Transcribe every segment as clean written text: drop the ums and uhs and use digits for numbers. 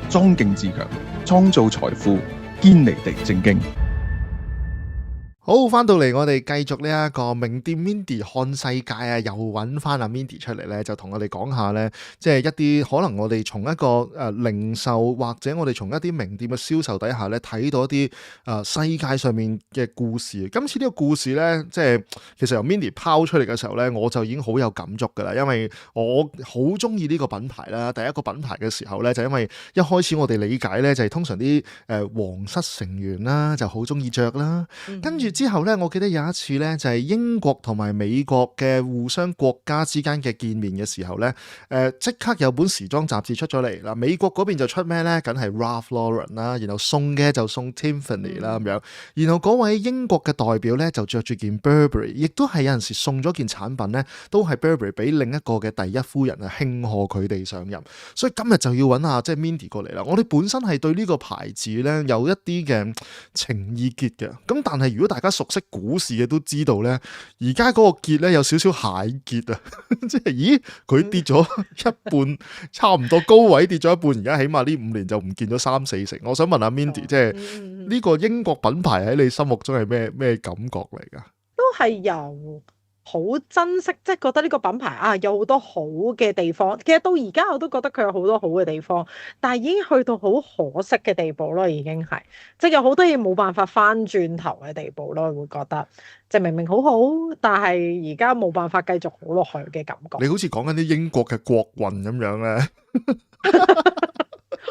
莊敬自強，創造財富，堅尼地正經。好，翻到嚟我哋繼續呢一個名店 Mindy 看世界啊，又揾翻阿 Mindy 出嚟咧，就同我哋講下咧，即係一啲可能我哋從一個零售或者我哋從一啲名店嘅銷售底下咧，睇到一啲世界上面嘅故事。今次呢個故事咧，即係其實由 Mindy 拋出嚟嘅時候咧，我就已經好有感觸噶啦，因為我好中意呢個品牌啦。第一個品牌嘅時候咧，就因為一開始我哋理解咧，就係通常啲皇室成員啦，就好中意着啦，跟住之後咧，我記得有一次咧，就係英國同埋美國嘅互相國家之間嘅見面嘅時候咧，即刻有本時裝雜誌出咗嚟啦。美國嗰邊就出咩咧？梗係 Ralph Lauren 啦，然後送嘅就送 Tiffany 啦咁樣。然後嗰位英國嘅代表咧就着住件 Burberry， 亦都係有陣時送咗件產品咧，都係 Burberry 俾另一個嘅第一夫人啊慶賀佢哋上任。所以今日就要揾下即係 Mindy 過嚟啦。我哋本身係對呢個牌子咧有一啲嘅情意結嘅，咁但係如果大家熟悉股市嘅都知道咧，而家嗰個結咧有少少蟹結啊，即係咦佢跌咗一半，差唔多高位跌咗一半，而家起碼呢5年就唔見咗3-4成。我想問下 Mindy， 即係呢個英國品牌喺你心目中係咩感覺嚟㗎？都係由好珍惜，即係覺得呢個品牌啊有好多好嘅地方。其實到而家我都覺得佢有好多好嘅地方，但係已經去到好可惜嘅地步咯，已經係即係有好多嘢冇辦法翻轉頭嘅地步咯，會覺得即係明明好好，但係而家冇辦法繼續好落去嘅感覺。你好似講緊啲英國嘅國運咁樣咧。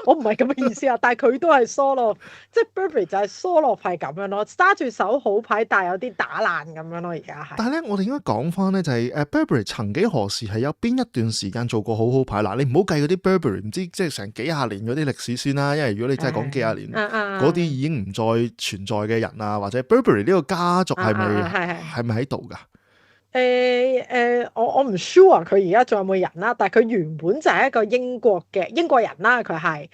我唔係咁嘅意思啊，但係佢都係 solo， 即係 Burberry 就係 solo 係咁樣咯，揸住手好牌，但係有啲打爛咁樣咯，而家係。但係咧，我哋應該講翻咧，就係Burberry 曾幾何時係有邊一段時間做過好好牌嗱？你唔好計嗰啲 Burberry 唔知即係成幾廿年嗰啲歷史先啦，因為如果你真係講幾廿年，嗰啲已經唔再存在嘅人啊，或者 Burberry 呢個家族係咪喺度㗎？我唔 sure 佢而家仲有冇人啦，但係佢原本就係一個英國人啦，佢係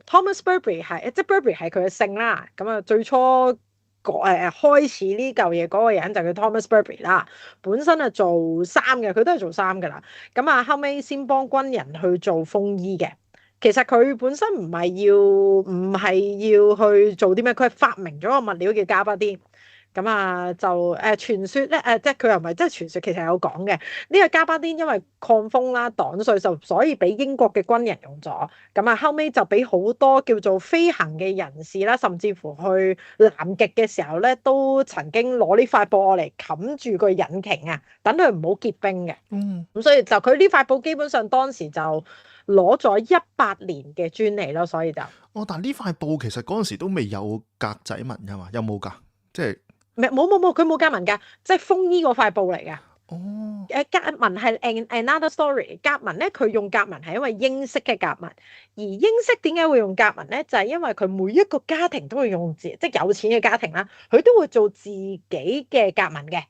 Thomas Burberry 係，即係 Burberry 係佢嘅姓啦。咁啊，最初開始呢嚿嘢嗰個人就叫 Thomas Burberry 啦。本身係做衫嘅，佢都係做衫㗎啦。咁啊，後尾先幫軍人去做風衣嘅。其實佢本身唔係要去做啲咩，佢係發明咗個物料叫加巴甸。咁啊，就傳說咧，即係佢又唔係即係傳說，其實有講嘅。呢個加巴甸因為抗風啦、擋水，所以俾英國嘅軍人用咗。咁啊，後尾就俾好多叫做飛行嘅人士啦，甚至乎去南極嘅時候咧，都曾經攞呢塊布嚟冚住個引擎啊，等佢唔好結冰嘅。咁所以就佢呢塊布基本上當時就攞咗100年嘅專利咯，所以就但係呢塊布其實嗰陣時都未有格仔紋㗎嘛？有冇㗎？即係。冇，佢冇格紋㗎，即係風衣嗰塊布嚟㗎。格紋係 another story。格紋咧，佢用格紋係因為英式嘅格紋，而英式點解會用格紋咧？就係因為佢每一個家庭都會用即係有錢嘅家庭啦，佢都會做自己嘅格紋嘅。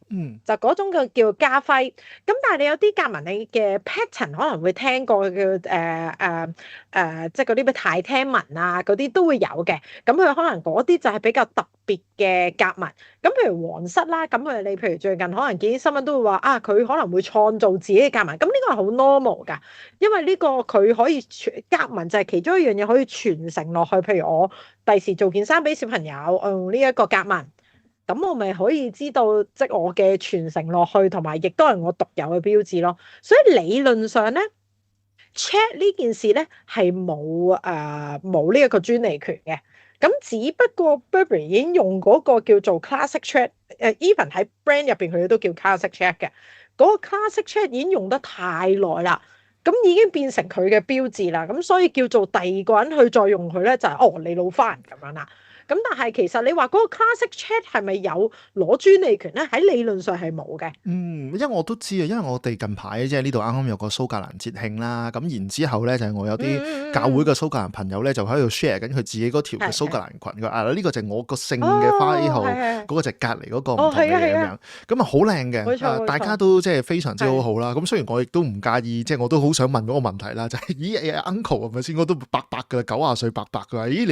就嗰種叫家徽。咁但係你有啲格紋你嘅 pattern 可能會聽過叫即係嗰啲咩太廳紋啊，嗰啲都會有嘅。咁佢可能嗰啲就係比較特別嘅格紋。咁譬如皇室啦，咁你譬如最近可能見啲新聞都會話啊，佢可能會創造自己嘅格紋。咁呢個係好 normal 㗎，因為呢個佢可以格紋就係其中一樣嘢可以傳承落去。譬如我第時做件衫俾小朋友，我用呢一個格紋，咁我咪可以知道即係我嘅傳承落去，同埋亦都係我獨有嘅標誌咯。所以理論上咧，Chet 呢件事咧係冇呢一個專利權嘅。咁只不過 Burberry 已經用嗰個叫做 Classic Chet，even 喺 brand 入邊佢哋都叫 Classic Chet 嘅。嗰個 Classic Chet 已經用得太耐啦，咁已經變成佢嘅標誌啦。咁所以叫做第二個人去再用佢咧，就係你老翻咁樣啦。咁但係其實你話嗰個 Classic Chet 係咪有攞專利權咧？喺理論上係冇嘅。因為我都知啊，因為我哋近排即係呢度啱啱有個蘇格蘭節慶啦，咁然之後咧就係我有啲教會嘅蘇格蘭朋友咧就喺度 share 緊佢自己嗰條嘅蘇格蘭裙，佢呢個就係我個姓嘅花號，嗰個就隔離嗰個唔同嘅嘢咁樣，咁啊好靚嘅，大家都即係非常之好啦。咁雖然我亦都唔介意，即係我都好想問嗰個問題啦，就係咦 uncle 係咪先？我都白㗎啦，90歲白㗎啦，咦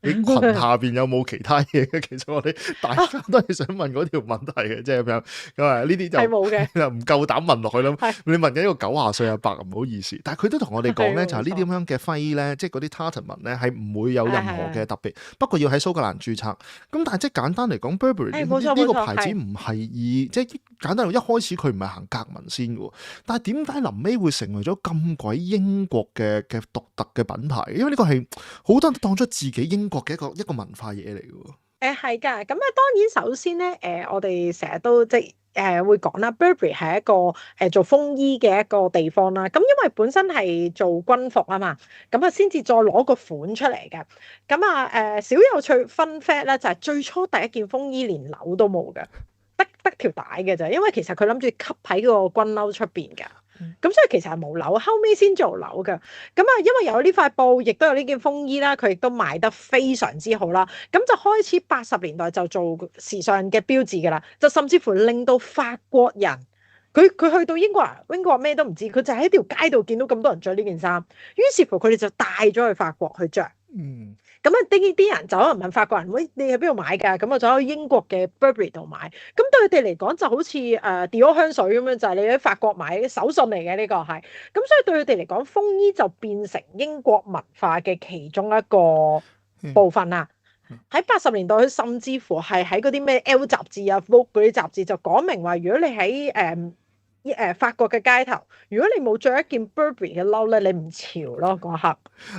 你裙下邊有冇其他嘢嘅？其實我哋大家都係想問嗰條問題嘅，即係咁樣。咁啊，呢啲就係冇嘅，唔夠膽問落去啦。係你問緊一個90歲阿伯，唔好意思。但係佢都同我哋講咧，係就係呢啲咁樣嘅徽咧，即係嗰啲 Tartan 咧，係唔會有任何嘅特別。不過要喺蘇格蘭註冊。咁但係即係簡單嚟講，Burberry 呢冇錯呢個冇錯牌子唔係以即係簡單嚟講，一開始佢唔係行格紋先嘅喎。但係點解臨尾會成為咗咁鬼英國嘅獨特嘅品牌？因為呢個係好多人都當咗自己英國嘅一個文化嘢嚟嘅喎。係㗎，咁啊當然首先咧，我哋成日都即係會講啦，Burberry 係一個做風衣嘅一個地方啦。咁因為本身係做軍服啊嘛，咁啊先至再攞個款出嚟嘅。咁啊小有趣 fun fact 咧，就係最初第一件風衣連紐都冇嘅，得條帶嘅啫。因為其實佢諗住吸喺個軍褸出邊㗎。咁所以其實係冇紐，後尾先做紐㗎。咁啊，因為有呢塊布，亦都有呢件風衣啦，佢亦都賣得非常之好啦。咁就開始80年代就做時尚嘅標誌㗎啦，就甚至乎令到法國人，佢去到英國咩都唔知，佢就喺條街度見到咁多人着呢件衫，於是乎佢哋就帶咗去法國去着。咁啊，啲人就可能問法國人：喂，你喺邊度買㗎？咁啊，就喺英國嘅 Burberry 度買。咁對佢哋嚟講就好似Dior 香水咁樣，就係你喺法國買手信嚟嘅呢個係。咁所以對佢哋嚟講，風衣就變成英國文化嘅其中一個部分啦。喺80年代，佢甚至乎係喺嗰啲咩 L 雜誌啊、Vogue 嗰啲雜誌就講明話，如果你喺法國嘅街頭，如果你冇着一件 Burberry 嘅褸咧，你唔潮咯嗰刻。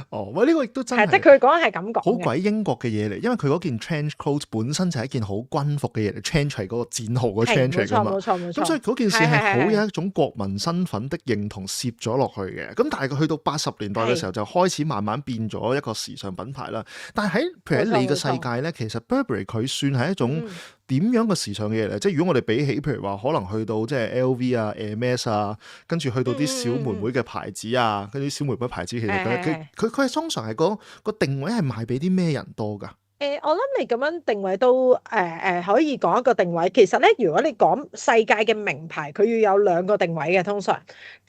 哦，喂，呢個亦都真係即係佢講係咁講，好鬼英國嘅嘢嚟，因為佢嗰件 trench coat 本身就係一件好軍服嘅嘢嚟，trench 係嗰個戰壕嘅 trench 嚟㗎嘛。冇錯。咁所以嗰件事係好有一種國民身份的認同攝咗落去嘅。咁但係佢去到80年代嘅時候，就開始慢慢變咗一個時尚品牌啦。但係譬如喺你嘅世界咧，其實 Burberry 佢算係一種點樣嘅時尚嘅嘢嚟？即係如果我哋比起譬如話，可能去到即係 LV 啊、Hermes 啊，跟住去到啲小妹妹嘅牌子啊，跟住小妹妹牌子其實佢係通常係個定位係賣俾啲咩人多㗎？我諗你咁樣定位都可以講一個定位。其實咧，如果你講世界嘅名牌，佢要有2個定位嘅，通常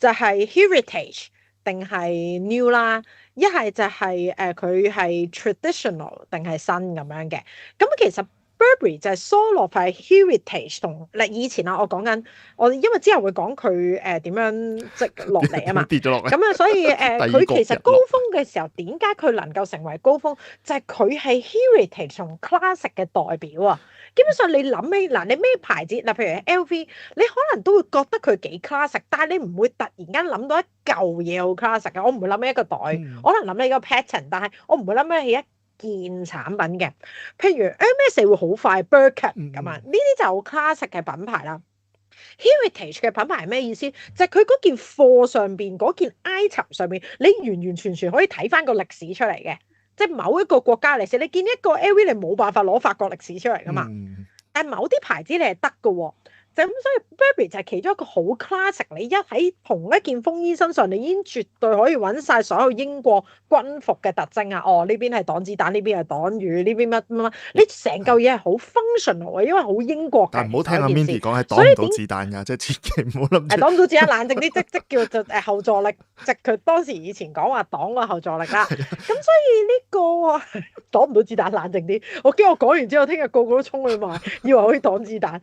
就係 heritage 定係 new 啦，一係就係佢係 traditional 定係新咁樣嘅。咁其實Burberry 就係疏落係 heritage 同以前啊，我講緊我因為之後會講佢點樣即落嚟啊嘛，跌咗落嚟。咁啊，所以佢其實高峰嘅時候，點解佢能夠成為高峰？就係佢係 heritage 同 classic 嘅代表啊。基本上你諗起嗱，你咩牌子嗱，譬如 LV，你可能都會覺得佢幾 classic，但係你唔會突然間諗到一嚿嘢好 classic 嘅。我唔會諗起一個袋，我可能諗起個 pattern，但係我唔會諗起件產品嘅。譬如 Hermes 會好快 Birkin 咁啊，呢啲就好 classic 嘅品牌啦。Heritage 嘅品牌係咩意思？就係佢嗰件貨上邊嗰件 item 上面，你完完全全可以睇翻個歷史出嚟嘅。即係某一個國家歷史，你見一個 LV 你冇辦法攞法國歷史出嚟噶嘛？但係某啲牌子你係得嘅喎。就咁，所以 Burberry 就係其中一個好 classic。你一喺同一件風衣身上，你已經絕對可以揾晒所有英國軍服嘅特徵啊！哦，呢邊係擋子彈，呢邊係擋雨，呢邊乜乜乜，你成嚿嘢係好 functional 嘅，因為好英國嘅。但唔好聽阿 Mindy 講係擋唔到子彈㗎，即係千祈唔好諗住。擋唔到子彈，冷靜啲，即叫做後座力，即佢當時以前講話擋個後座力啦。咁所以呢個擋唔到子彈，冷靜啲。我驚我講完之後，聽日個個都衝去買，以為可以擋子彈，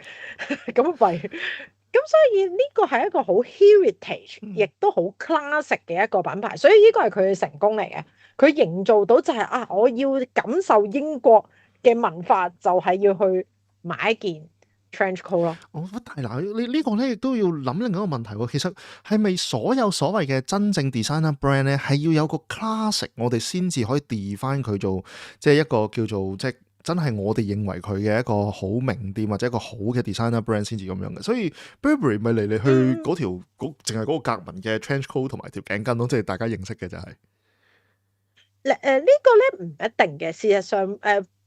咁咁所以呢個係一個好 heritage，亦都好 classic 嘅一個品牌，所以呢個係佢嘅成功嚟嘅。佢營造到就係我要感受英國嘅文化，就係要去買一件 trench coat 咯。但係嗱，你呢個咧亦都要諗另一個問題喎。其實係咪所有所謂嘅真正 designer brand 咧，係要有個 classic，我哋先至可以 define 佢做即係一個叫做即係真係我哋認為佢嘅一個好名店或者一個好嘅 designer brand 先至咁樣嘅，所以 Burberry 咪嚟去嗰條淨係嗰個格紋嘅 trench coat 同埋條頸巾咯，即係大家認識嘅就係。呢個咧唔一定嘅，事實上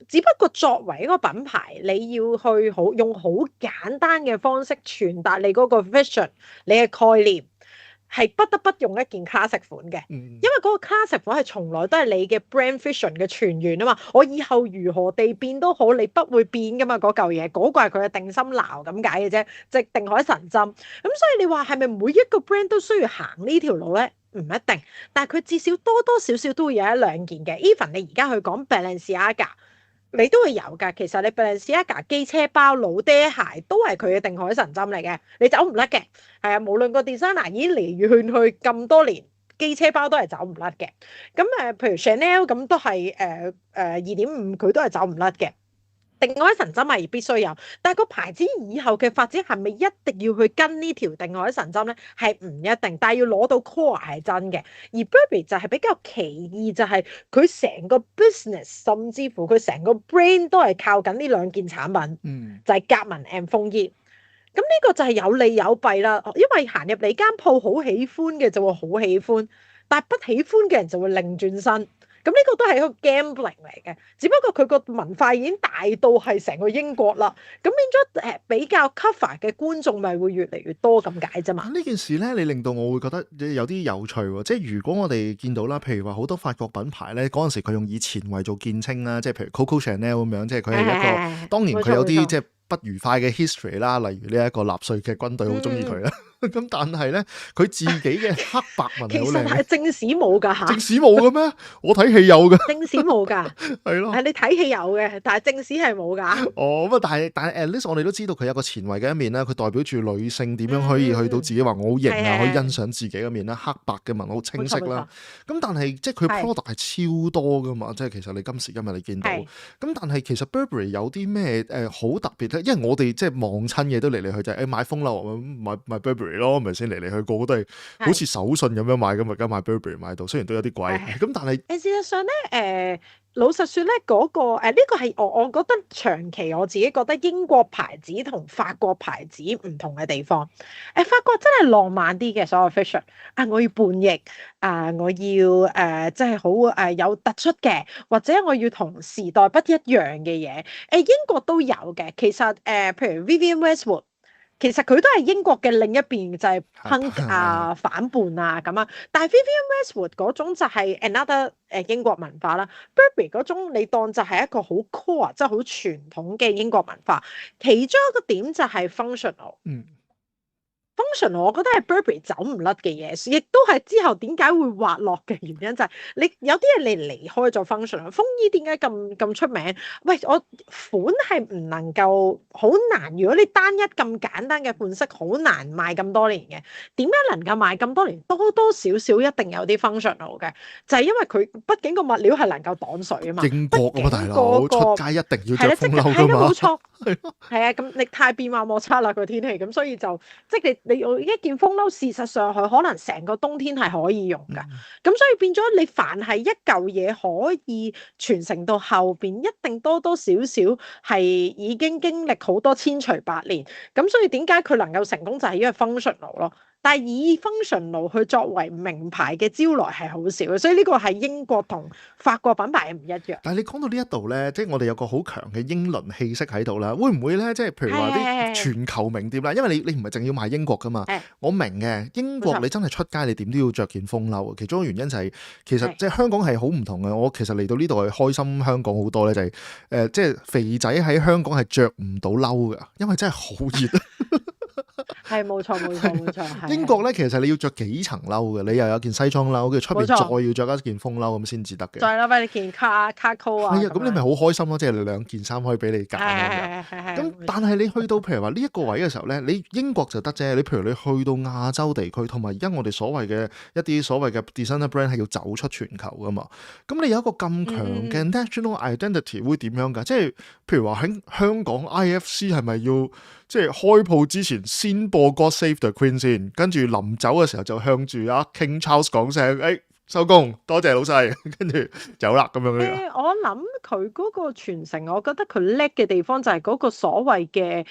只不過作為一個品牌，你要去用好簡單嘅方式傳達你嗰個 vision， 你嘅概念。係不得不用一件 classic 款嘅，因為嗰個 classic 款係從來都係你嘅 brand vision 嘅泉源啊嘛。我以後如何地變都好，你不會變噶嘛。嗰嚿嘢，嗰個係佢嘅定心錨咁解嘅啫，即係定海神針。咁所以你話係咪每一個 brand 都需要行呢條路咧？唔一定，但係佢至少多多少少都會有1-2件嘅。Even 你而家去講 Balenciaga 你都會有㗎。其實你 Balenciaga 機車包、老爹鞋都係佢嘅定海神針嚟嘅，你走唔甩嘅。係啊，無論個 designer 已經嚟去咁多年，機車包都係走唔甩嘅。咁譬如 Chanel 咁都係2.5，佢都係走唔甩嘅。定海神針係必須有，但係個牌子以後嘅發展係咪一定要去跟呢條定海神針咧？係唔一定，但係要攞到 core 係真嘅。而 Burberry 就係比較奇異，就係佢成個 business 甚至乎佢成個 brand 都係靠緊呢兩件產品，就係夾紋 and 風衣。咁呢個就係有利有弊啦，因為行入你間鋪好喜歡嘅就會好喜歡，但係不喜歡嘅人就會擰轉身。咁呢個都係一個 gambling 嚟嘅，只不過佢個文化已經大到係成個英國啦，咁變咗比較 cover 嘅觀眾咪會越嚟越多咁解啫嘛。呢件事咧，你令到我會覺得有啲有趣喎。即係如果我哋見到啦，譬如話好多法國品牌咧，嗰陣時佢用以前為做見稱啦，即係譬如 Coco Chanel 咁樣，即係佢係一個當然佢有啲即係不愉快嘅 history 啦，例如呢一個納粹嘅軍隊好中意佢啦。咁但係咧，佢自己嘅黑白紋其實係正史冇㗎嚇，正史冇嘅咩？我睇戲有嘅，正史冇㗎，係咯，係你睇戲有嘅，但係正史係冇㗎。哦，咁啊，但係 at least 我哋都知道佢有個前衛嘅一面啦，佢代表住女性點樣可以去到自己話我好型啊，可以欣賞自己嘅面啦，黑白嘅紋好清晰啦。咁但係即係佢 product 係超多噶嘛，即係其實你今時今日你見到，咁但係其實 Burberry 有啲咩好特別咧？因為我哋即係望親嘢都嚟嚟去就係買風褸買 Burberry。咯，咪先嚟嚟去個都係好似手信咁樣買咁，而家買 Burberry 買到，雖然都有啲貴，咁但係事實上咧，老實説咧，嗰個呢個係我覺得長期我自己覺得英國牌子同法國牌子唔同嘅地方。法國真係浪漫啲嘅所有 fashion 我要叛逆我要即係好有突出嘅，或者我要同時代不一樣嘅嘢。英國都有嘅，其實譬如 Vivienne Westwood。其實佢都係英國嘅另一邊，就係 punk 反叛咁啊。但係 Vivienne Westwood 嗰種就係 another 英國文化啦。Burberry 嗰種你當就係一個好 core，即係好傳統嘅英國文化。其中一個點就係 functional。function 我覺得係 Burberry 走唔甩嘅嘢，亦都係之後點解會滑落嘅原因就係你有啲嘢你離開咗 function。風衣點解咁出名？喂，我款係唔能夠好難，如果你單一咁簡單嘅款式好難賣咁多年嘅，點解能夠賣咁多年？多多少少一定有啲 functional 嘅，就係因為佢畢竟個物料係能夠擋水啊嘛。英國啊嘛，大佬出街一定要着風褸㗎嘛。冇錯，係啊，咁你太變幻莫測啦個天氣，咁所以就即係你用一件風褸，事實上佢可能成個冬天係可以用㗎。咁所以變咗你凡係一嚿嘢可以傳承到後邊，一定多多少少係已經經歷好多千錘百煉。咁所以點解佢能夠成功就係因為 functional 咯。但係以 functional 去作為名牌嘅招來係好少嘅，所以呢個係英國同法國品牌係唔一樣。但係你講到呢一度咧，即係我哋有個好強嘅英倫氣息喺度啦，會唔會咧？即係譬如話啲全球名店啦，因為你唔係淨要賣英國噶嘛。我明嘅，英國你真係出街你點都要着件風褸。其中一個原因就係其實即係香港係好唔同嘅。我其實嚟到呢度係開心香港好多咧，就係即係肥仔喺香港係着唔到褸㗎，因為真係好熱。係冇錯冇錯冇錯。英國咧，其實你要着幾層褸嘅，你又有件西裝褸，跟住出邊再要着一件風褸咁先至得嘅。再攞翻你件卡扣啊！係啊，咁你咪好開心咯，即係兩件衫可以俾你揀咁。但係你去到譬如話呢一個位嘅時候咧，你英國就得啫。你譬如你去到亞洲地區，同埋而家我哋所謂嘅一啲所謂嘅 designer brand 係要走出全球噶嘛。咁你有一個咁強嘅 national identity 會點樣㗎？即係譬如話喺香港 IFC 係咪要？即係開鋪之前先播 God Save the Queen 先，跟住臨走嘅時候就向住阿 King Charles 講聲，收工，多謝老細，跟住走啦咁樣嘅。我諗佢嗰個傳承，我覺得佢叻嘅地方就係嗰個所謂嘅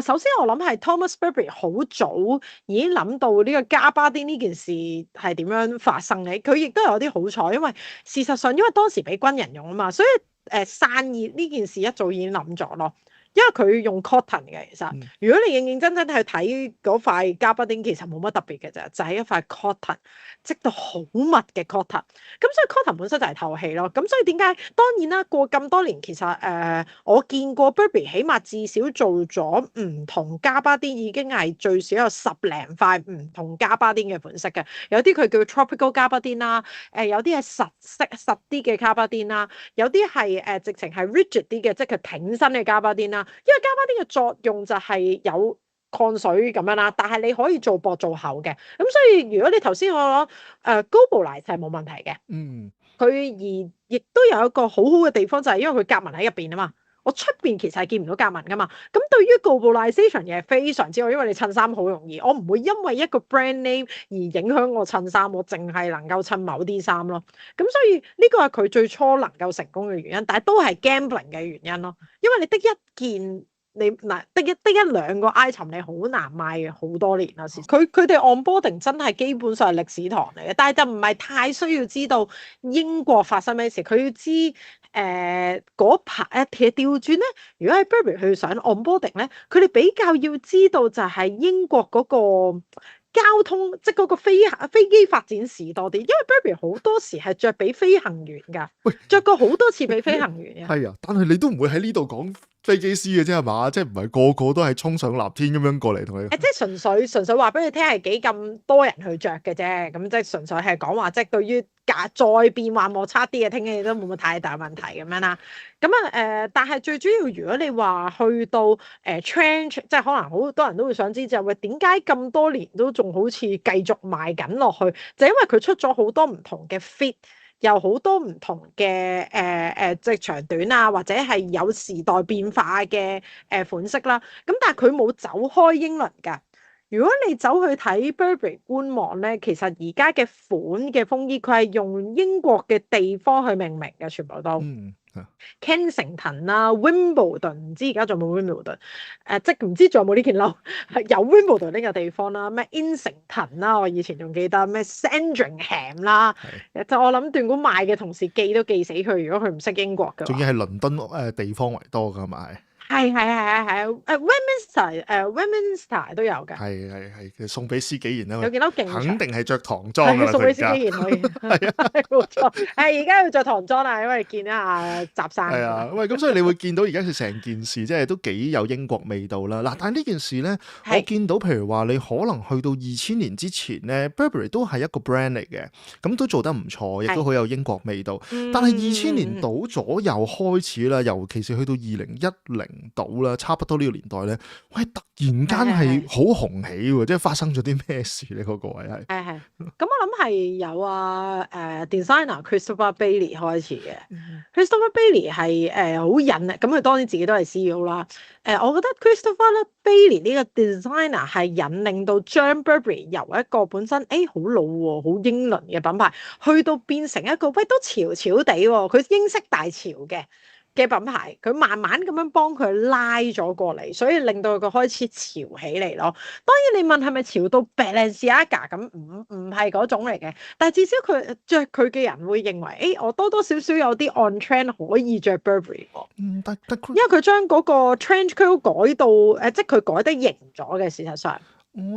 首先我諗係 Thomas Burberry 好早已經諗到呢個加巴丁呢件事係點樣發生嘅。佢亦都有啲好彩，因為事實上因為當時俾軍人用啊嘛，所以散熱呢件事一早已經諗咗咯。因為佢用 cotton 嘅。其實嗯如果你認認真真去睇嗰塊加巴丁，其實冇乜特別嘅啫，就係一塊 cotton 織到好密嘅 cotton。咁所以 cotton 本身就係透氣咯。咁所以點解當然啦，過咁多年其實我見過 Burberry 起碼至少做咗唔同加巴丁已經係最少有10零塊唔同加巴丁嘅款式嘅。有啲佢叫 tropical 加巴丁啦，有啲係實啲嘅加巴丁啦，有啲係直情係 rigid 啲嘅，即係佢挺身嘅加巴丁啦。因為加巴丁嘅作用就係有抗水咁樣啦，但係你可以做薄做厚嘅。咁所以如果你頭先我講Globalize 係冇問題嘅。嗯佢而亦都有一個好好嘅地方，就係因為佢夾紋喺入邊啊嘛。我出邊其實係見唔到夾紋噶嘛。咁對於 globalization 嘅非常之好，因為你襯衫好容易，我唔會因為一個 brand name 而影響我襯衫，我淨係能夠襯某啲衫咯。咁所以呢個係佢最初能夠成功嘅原因，但係都係 gambling 嘅原因咯。因為你得一件。你嗱得一兩個 item 你好難賣嘅，好多年啦。佢哋 onboarding 真係基本上係歷史堂嚟嘅，但係就唔係太需要知道英國發生咩事。佢要知嗰排其實調轉咧，如果喺 Burberry 去上 onboarding 咧，佢哋比較要知道就係英國嗰個交通，即係嗰個飛機發展史多啲，因為 Burberry 好多時係着俾飛行員㗎，着過好多次俾飛行員嘅。係啊，但係你都唔會喺呢度講飛機師嘅啫係嘛？即係唔係個個都係衝上立天咁樣過嚟同你？即係純粹話俾你聽係幾咁多人去着嘅啫。咁即係純粹係講話，即係對於再變幻莫測啲嘅天氣都冇乜太大問題咁樣啦。咁但係最主要，如果你話去到trench，即係可能好多人都會想知就係點解咁多年都仲好似繼續賣緊落去，就因為佢出咗好多唔同嘅 fit。有好多唔同嘅即係長短啊，或者係有時代變化嘅款式啦。咁但係佢冇走開英倫㗎。如果你走去睇 Burberry 官網咧，其實而家嘅款嘅風衣，佢係用英國嘅地方去命名嘅，全部都。Kensington 啦，Wimbledon 唔知而家仲有冇 Wimbledon？即係唔知仲有冇呢件褸？有 Wimbledon 呢個地方啦，咩 Islington 啦，我以前仲記得咩 Sandringham 啦，就我諗斷估賣嘅同事記都記死佢，如果佢唔識英國嘅。仲要係倫敦地方為多㗎嘛係。Westminster 都有㗎。係，送俾司紀賢啊嘛。有件褸勁長，肯定係着唐裝㗎啦。送俾司紀賢可以。係啊，冇錯。而家要着唐裝啦，因為見一下雜衫。係啊，喂，咁所以你會見到而家佢成件事即係都幾有英國味道啦。嗱，但係呢件事咧，我見到譬如話你可能去到2000年之前咧 ，Burberry 都係一個 brand 嚟嘅，咁都做得唔錯，亦都好有英國味道。但係2000年到左右開始啦，尤其是去到2010到啦，差不多呢個年代咧，喂，突然間係好紅起喎，即係發生咗啲咩事咧？嗰個位係咁我諗係有designer Christopher Bailey 開始嘅。Christopher Bailey 係好引啊，咁佢當然自己都係 CEO 啦。我覺得 Christopher Bailey 呢個 designer 係引領到將 Burberry 由一個本身好老喎、好英倫嘅品牌，去到變成一個喂都潮潮地喎，佢英式大潮嘅品牌，佢慢慢咁樣幫佢拉咗過嚟，所以令到佢開始潮起嚟咯。當然你問係咪潮到 Balenciaga 咁，唔係嗰種嚟嘅，但係至少佢着佢嘅人會認為，我多多少少有啲 on trend 可以着 Burberry 喎。因為佢將嗰個 trench coat 改到即係佢改得型咗嘅，事實上。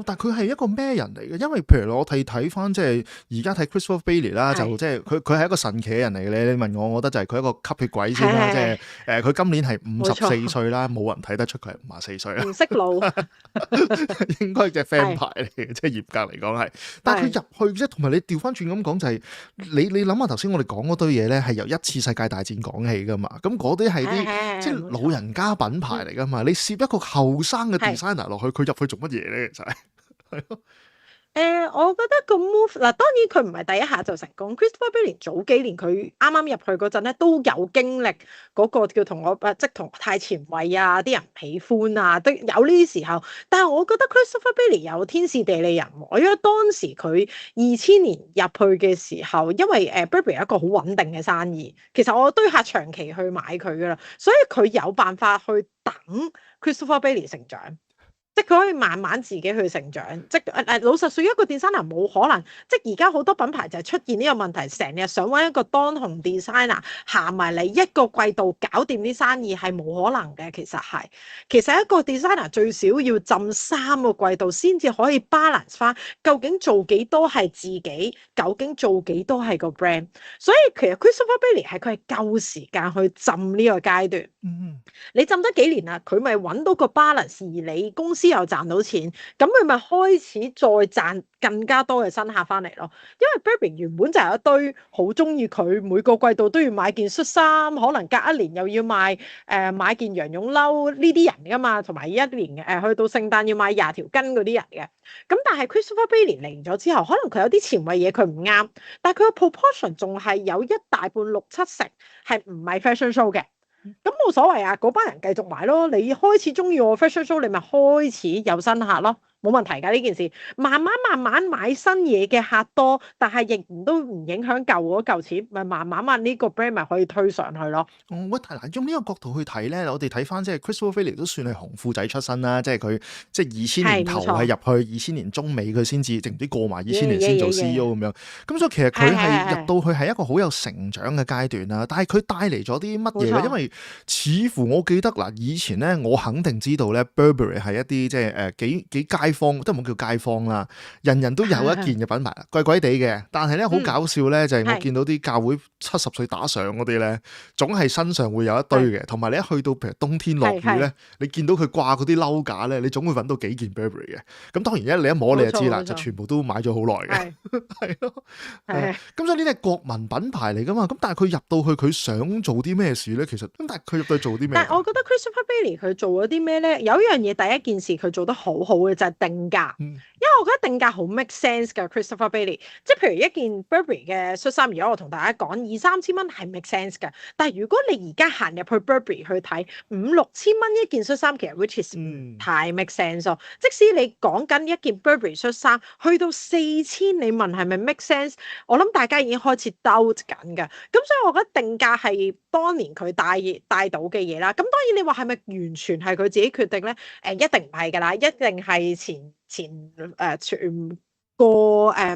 但佢係一個咩人嚟嘅？因為譬如我睇翻即係而家睇 Christopher Bailey 啦，就即係佢係一個神奇嘅人嚟嘅。你問我，我覺得就係佢一個吸血鬼先啦。即係佢今年係54歲啦，冇人睇得出佢係54歲啦。唔識老，應該隻 fan 牌嚟嘅，即係嚴格嚟講係。但係佢入去即係同埋你調翻轉咁講就係你諗下頭先我哋講嗰堆嘢咧，係由一次世界大戰講起噶嘛。咁嗰啲係啲即係老人家品牌嚟噶嘛。你攝一個後生嘅 designer 落去，佢入去做乜嘢咧？其實係咯，我覺得個 move 嗱，當然佢唔係第一下就成功。Christopher Bailey 早幾年佢啱啱入去嗰陣咧，都有經歷嗰個叫同我即係同太前衛啊，啲人唔喜歡啊，都有呢啲時候。但係我覺得 Christopher Bailey 有天時地利人和，因為當時佢2000年入去嘅時候，因為Burberry 係一個好穩定嘅生意，其實我堆客長期去買佢噶啦，所以佢有辦法去等 Christopher Bailey 成長。即係佢可以慢慢自己去成長。即係老實說，一個 designer 冇可能，即係而家好多品牌就係出現呢個問題，成日想揾一個當紅 designer 行埋嚟一個季度搞掂啲生意係冇可能嘅。其實一個 designer 最少要浸3個季度先至可以 balance 翻，究竟做幾多係自己，究竟做幾多係個 brand。所以其實 Christopher Bailey 係佢係夠時間去浸呢個階段。你浸得幾年啦，佢咪揾到個 balance，而你公司又賺到錢，咁佢咪開始再賺更加多嘅新客翻嚟咯。因為 Burberry 原本就係一堆好中意佢，每個季度都要買件恤衫，可能隔一年又要買件羊絨褸呢啲人噶嘛，同埋一年去到聖誕要買20條巾嗰啲人嘅。咁但係 Christopher Bailey 嚟咗之後，可能佢有啲前衞嘢佢唔啱，但係佢個 proportion 仲係有一大半6-7成係唔係 fashion show 嘅。咁冇所謂啊，嗰班人繼續買咯。你開始中意我 fashion show，你咪開始有新客咯，冇問題㗎呢件事。慢慢買新嘢嘅客多，但係亦都唔影響舊嗰嚿錢，咪慢慢呢個 brand 咪可以推上去咯。喂，但係用呢個角度去睇咧，我哋睇翻即係 Christopher Bailey 都算係紅褲仔出身啦，即係佢即係2000年頭係入去，2000年中尾佢先至，定唔知過埋2000年先做 CEO 咁樣。咁所以其實佢係入到去係一個好有成長嘅階段啦。但係佢帶嚟咗啲乜嘢咧？因為似乎我記得嗱，以前咧我肯定知道咧 Burberry 係一啲即係幾街坊，都唔好叫街坊啦，人人都有一件嘅品牌，貴貴地嘅。但係咧好搞笑咧，就係我見到啲教會70歲打上嗰啲咧，總係身上會有一堆嘅。同埋你一去到譬如冬天落雨咧，你見到佢掛嗰啲褸架咧，你總會揾到幾件 Burberry 嘅。咁當然你一摸你就知啦，就全部都買咗好耐嘅。係咯，咁所以呢啲係國民品牌嚟噶嘛。咁但係佢入到去，佢想做啲咩事咧？其實咁，但係佢入到去做啲咩？但係我覺得 Christopher Bailey 佢做咗啲咩咧？有一樣嘢，第一件事佢做得好好嘅就係定價。因為我覺得定價好 make sense 㗎 Christopher Bailey。即係譬如一件 Burberry 嘅恤衫，如果我同大家講2-3千蚊係 make sense 㗎。但係如果你而家行入去 Burberry 去睇5-6千蚊一件恤衫，其實 which is 太 make sense 咯。即使你講緊一件 Burberry 恤衫去到4000，你問係咪 make sense？我諗大家已經開始 doubt 緊㗎。咁所以我覺得定價係當年佢帶到嘅嘢啦。咁當然你話係咪完全係佢自己決定咧？一定唔係㗎啦，一定係全個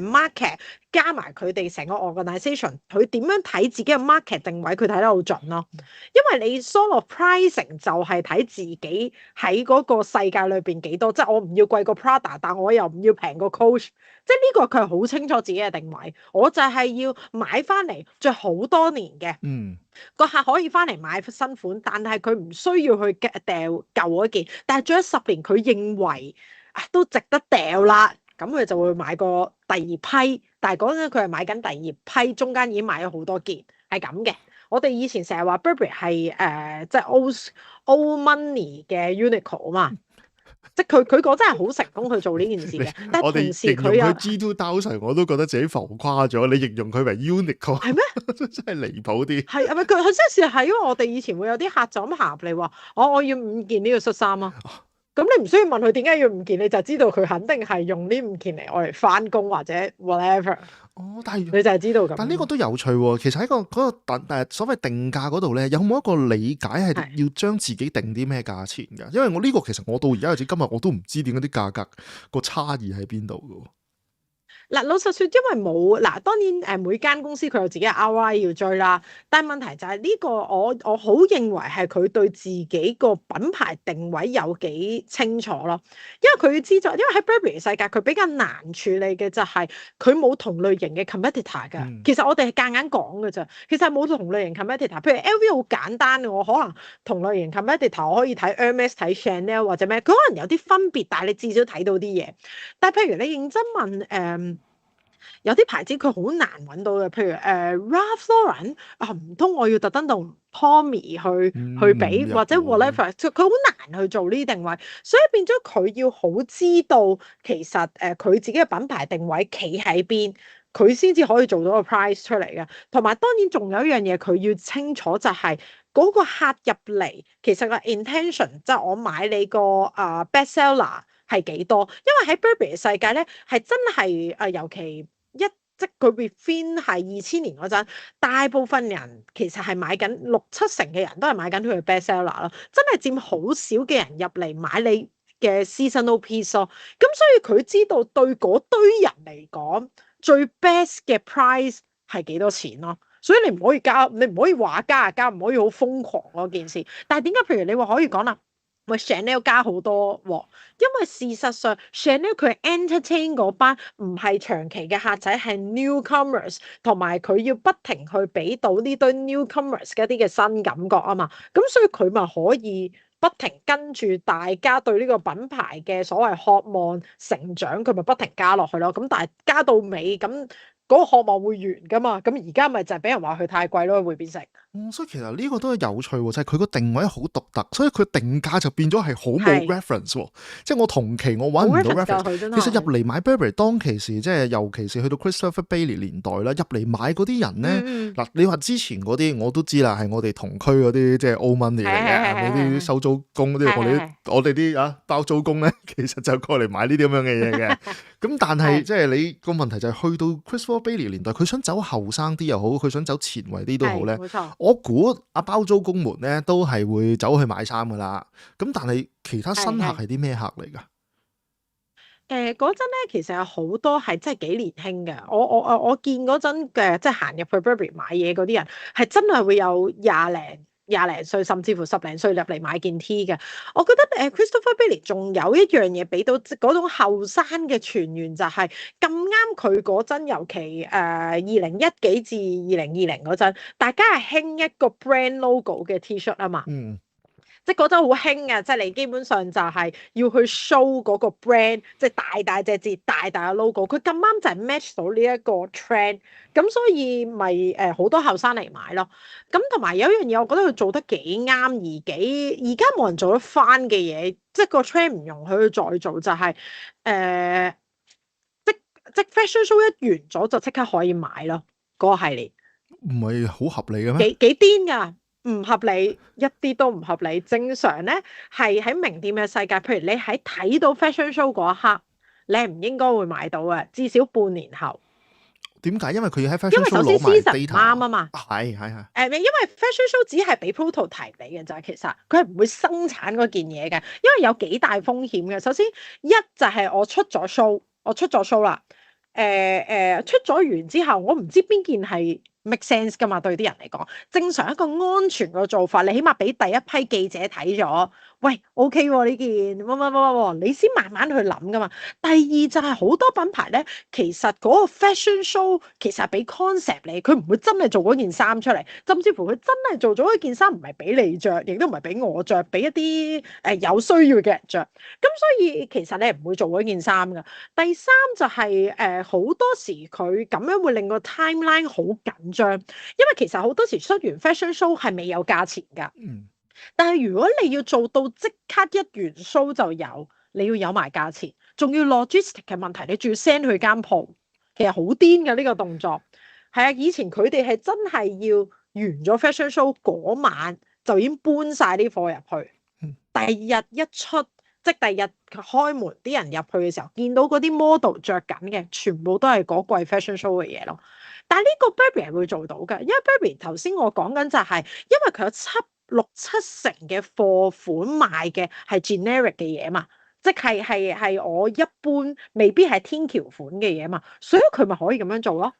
market 加埋佢哋成個 organisation， 佢點樣睇自己嘅 market 定位，佢睇得好準咯。因為你 solo pricing 就係睇自己喺嗰個世界裏邊幾多，即係我唔要貴過 Prada， 但我又唔要平過 Coach， 即係呢個佢係好清楚自己嘅定位。我就係要買翻嚟着好多年嘅，個客可以翻嚟買新款，但係佢唔需要去掉舊嗰件，但係着咗10年，佢認為都值得掉啦。咁佢就會買個第二批，但係嗰陣佢係買緊第二批，中間已經買咗好多件，係咁嘅。我哋以前成日話 Burberry 係即係 old money 嘅 Uniqlo 啊嘛，即係佢嗰真係好成功去做呢件事嘅。但係同時佢又G2000，我都覺得自己浮誇咗。你形容佢為 Uniqlo 係咩？真係離譜啲。係咪佢真係因為我哋以前會有啲客就咁行入嚟話，我要5件呢個恤衫啊。咁你唔需要問佢點解要5件，你就知道佢肯定係用呢5件嚟我嚟翻工或者 whatever。但係你就係知道咁。但呢個都有趣喎。其實喺嗰個所謂定價嗰度咧，有冇一個理解係要將自己定啲咩價錢㗎？因為我呢個其實我到而家為止今日我都唔知點解啲價格個差異喺邊度㗎。嗱，老實說，因為冇嗱，當然每間公司佢有自己嘅 ROI 要追啦。但係問題就係呢個我好認為係佢對自己個品牌定位有幾清楚咯。因為佢要知道，因為喺 Burberry 世界佢比較難處理嘅就係佢冇同類型嘅 competitor 㗎。其實我哋係夾硬講㗎咋，其實冇同類型 competitor。譬如 LV 好簡單嘅，我可能同類型 competitor 我可以睇 Hermes 睇 Chanel 或者咩，佢可能有啲分別，但係你至少睇到啲嘢。但係譬如你認真問有啲牌子佢好難揾到嘅，譬如Ralph Lauren 唔通我要特登同 Tommy 去比，或者 whatever， 佢好難去做呢啲定位，所以變咗佢要好知道其實佢自己嘅品牌定位企喺邊，佢先至可以做到個 price 出嚟嘅。同埋當然仲有一樣嘢佢要清楚就係嗰個客入嚟其實個 intention， 即係我買你個best seller 係幾多？因為喺 Burberry 嘅世界咧係真係尤其即佢 within 係2000年嗰陣，大部分人其實係買緊6-7成嘅人都係買緊佢嘅 best seller 咯，真係佔好少嘅人入嚟買你嘅 seasonal piece 咯。咁所以佢知道對嗰堆人嚟講，最 best 嘅 price 係幾多錢咯。所以你唔可以加，你唔可以話加就加，唔可以好瘋狂嗰件事。但係點解？譬如你話可以講啦，喂 Chanel 加好多喎，因為事實上 Chanel 佢 entertain 嗰班唔係長期嘅客仔，係 newcomers，同埋佢要不停去俾到呢堆 newcomers 嘅一啲嘅新感覺啊嘛。咁所以佢咪可以不停跟住大家對呢個品牌嘅所謂渴望成長，佢咪不停加落去咯。咁但係加到尾咁。嗰個渴望會完噶嘛？咁而家咪就係俾人話佢太貴咯，會變成。所以其實呢個都係有趣喎，就係佢個定位好獨特，所以佢定價就變咗係好冇 reference 喎。即係我同期我揾唔到 reference。其實入嚟買 Burberry 當其時，即係尤其是去到 Christopher Bailey 年代啦，入嚟買嗰啲人咧，嗱你話之前嗰啲我都知啦，係我哋同區嗰啲即係 old money 嚟嘅，嗰啲收租工嗰啲，我哋啲包租公咧，其實就過嚟買呢啲咁樣嘅嘢嘅。咁但係即係你個問題就係去到 Christopher Bailey 年代，佢想走後生啲又好，佢想走前衛啲都好咧。我估阿包租公們咧都係會走去買衫噶啦。咁但係其他新客係啲咩客嚟㗎？嗰陣咧，其實有好多係真係幾年輕嘅。我見嗰陣嘅即係行入去 Burberry 買嘢嗰啲人，係真係會有廿零歲，甚至乎10零歲入嚟買件 T 嘅。我覺得Christopher Bailey 仲有一樣嘢俾到嗰種後生嘅傳員，就係咁啱佢嗰陣，尤其2010幾至2020嗰陣，大家係興一個 brand logo 嘅 T-shirt 啊嘛。即係嗰陣好興嘅，即係你基本上就係要去 show 嗰個 brand，即係大隻字、大嘅 logo。佢咁啱就係 match 到呢一個 trend，咁所以咪好多後生嚟買咯。咁同埋有一樣嘢，我覺得佢做得幾啱，而家冇人做得翻嘅嘢，即係個 trend 唔容許佢再做，就係即 fashion show 一完咗就即刻可以買咯，嗰個系列。唔係好合理嘅咩？幾癲㗎！唔合理，一啲都唔合理。正常咧係喺名店嘅世界，譬如你喺睇到 fashion show 嗰一刻，你係唔應該會買到嘅，至少半年後。點解？因為佢要喺 fashion show 攞埋 data 啱啊嘛。係。因為 fashion show 只係俾 prototype 你嘅咋，其實佢係唔會生產嗰件嘢嘅，因為有幾大風險嘅。首先一就係我出咗 show 啦，出咗完之後，我唔知邊件係make sense 噶嘛？對啲人嚟講，正常一個安全嘅做法，你起碼俾第一批記者睇咗，喂 OK 喎呢件乜，你先慢慢去諗噶嘛。第二就係好多品牌咧，其實嗰個 fashion show 其實係俾 concept 你，佢唔會真係做嗰件衫出嚟，甚至乎佢真係做咗一件衫唔係俾你着，亦都唔係俾我着，俾一啲有需要嘅人着。咁所以其實你係唔會做嗰件衫噶。第三就係好多時佢咁樣會令個 timeline 好緊張，因為其實好多時出完 fashion show 係未有價錢㗎。但係如果你要做到即刻一完 show 就有，你要有埋價錢，仲要 logistic 嘅問題，你仲要 send 去間鋪，其實好癲嘅呢個動作。係啊，以前佢哋係真係要完咗 fashion show 嗰晚就已經搬晒啲貨入去，第二日一出。即係第日開門，啲人入去嘅時候，見到嗰啲 model 着緊嘅，全部都係嗰季 fashion show 嘅嘢咯。但係呢個 Burberry 係會做到嘅，因為 Burberry 頭先我講緊就係，因為佢有6、7成嘅貨款賣嘅係 generic 嘅嘢嘛，即係我一般未必係天橋款嘅嘢嘛，所以佢咪可以咁樣做咯。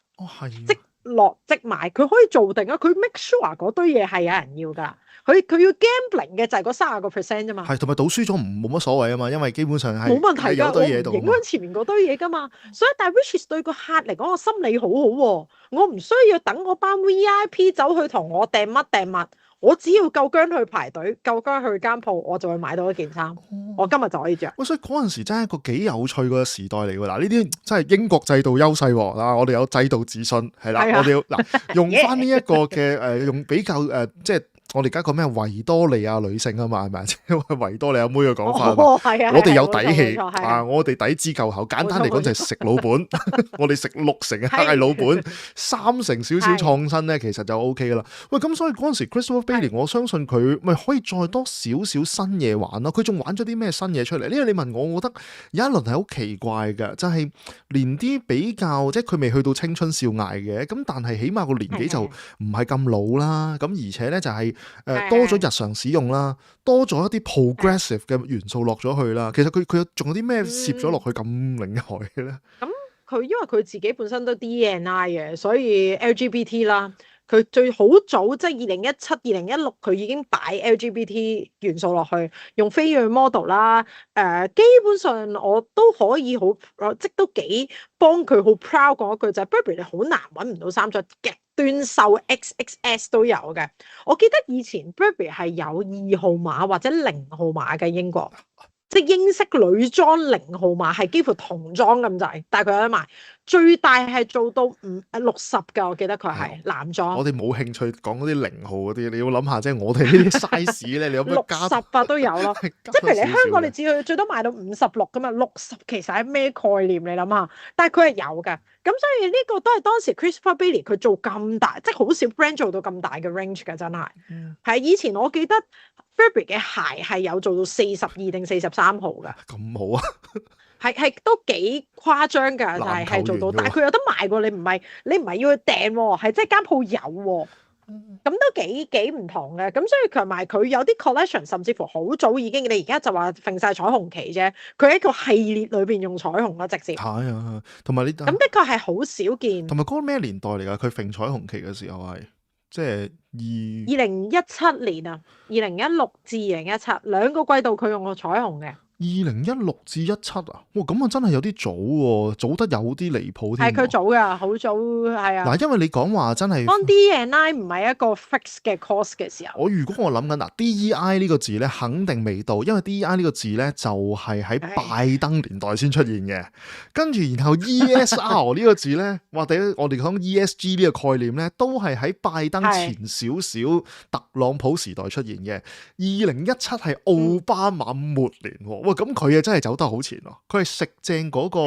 即落即買，佢可以做定啊！佢 make sure 嗰堆嘢係有人要㗎。佢要 gambling 嘅就係嗰30% 啫嘛。係，同埋賭輸咗冇乜所謂啊嘛，因為基本上係冇問題㗎，有堆嘢度，影響前面嗰堆嘢㗎嘛。所以但係 which is 對個客嚟講，我心理好好喎。我唔需要等嗰班 VIP 走去同我訂乜，我只要夠薑去排隊，夠薑去間鋪，我就會買到一件衫。我今日就可以着。所以嗰陣時真係一個幾有趣嘅時代嚟㗎。嗱，呢啲真係英國制度優勢喎。嗱，我哋有制度自信係啦，我哋要嗱用翻呢一個嘅用比較即係。我哋而家講咩維多利亞女性啊嘛，係咪？即係維多利亞妹嘅講法啊嘛。我哋有底氣啊！我哋底子夠厚。簡單嚟講就係食老本。我哋食6成係老本，3成少少創新咧，其實就 OK 噶啦。喂，咁所以嗰陣時 Christopher Bailey，我相信佢咪可以再多少少新嘢玩咯。佢仲玩咗啲咩新嘢出嚟？因為你問我覺得有一輪係好奇怪嘅，就係連啲比較即係佢未去到青春少艾嘅，咁但係起碼個年紀就唔係咁老啦。咁而且咧就係多咗日常使用啦，多咗一啲 progressive 嘅元素落咗去啦。其實佢仲有啲咩攝咗落去咁厲害嘅咧？咁佢因為佢自己本身都 D&I 嘅，所以 LGBT 啦。佢最好早即係2017、2016，佢已經擺 LGBT 元素落去，用非裔 model 啦。基本上我都可以好，即都幾幫佢好 proud 講一句就係 Burberry 你好難揾唔到衫着極端瘦 XXS 都有嘅。我記得以前 Burberry 係有2號碼或者0號碼嘅英國。即係英式女裝0號碼係幾乎童裝咁滯，但係佢有得賣。最大係做到60㗎，我記得佢係男裝。我哋冇興趣講嗰啲0號嗰啲，你要諗下，即係我哋呢啲 size 咧，你有冇加60都有咯。即係譬如你香港，你只去最多賣到56㗎嘛，60其實係咩概念？你諗下，但係佢係有㗎。咁所以呢個都係當時 Christopher Bailey 佢做咁大，即係好少 brand 做到咁大嘅 range 㗎，真係。係以前我記得 Burberry 嘅鞋係有做到42定43號㗎。咁好啊！係都幾誇張㗎，就係做到，但係佢有得賣喎。你唔係要去訂喎，係即係間鋪有喎。咁都幾唔同嘅。咁所以同埋佢有啲 collection， 甚至乎好早已經，你而家就話揈晒彩虹旗啫。佢喺個系列裏邊用彩虹啦，直接。係啊，同埋你咁的確係好少見。同埋嗰個咩年代嚟㗎？佢揈彩虹旗嘅時候係即係2017年啊，2016至2017兩個季度佢用過彩虹嘅。2016至17啊，哇咁啊真係有啲早喎，早得有啲離譜添。係佢早㗎，好早係啊。嗱，因為你講話真係當 D&I 唔係一個 fix 嘅 course 嘅時候，如果我諗緊嗱 DEI 呢個字咧，肯定未到，因為 DEI 呢個字咧就係喺拜登年代先出現嘅。跟住然後 ESR 呢個字咧，或者我哋講 ESG 呢個概念咧，都係喺拜登前少少特朗普時代出現嘅。2017係奧巴馬末年喎。喂，咁佢啊真係走得好前咯，佢係食正嗰個，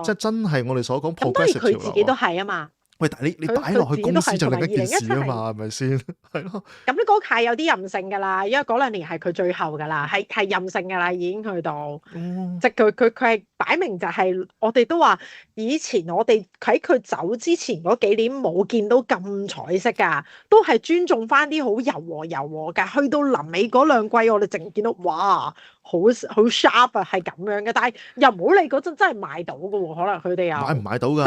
即係真係我哋所講 progressive 潮流。佢自己都係啊嘛。喂，但係你擺落去公司就另一件事啊嘛，係咪先？係咯。咁呢嗰屆有啲任性㗎啦，因為嗰2年係佢最後㗎啦，係任性㗎啦，已經去到。即係佢係擺明就係我哋都話，以前我哋喺佢走之前嗰幾年冇見到咁彩色㗎，都係尊重翻啲好柔和㗎。去到臨尾嗰2季，我哋淨見到哇！好 sharp 啊，係咁樣嘅，但係又唔好理嗰陣真係買到嘅喎，可能佢哋又買唔到㗎。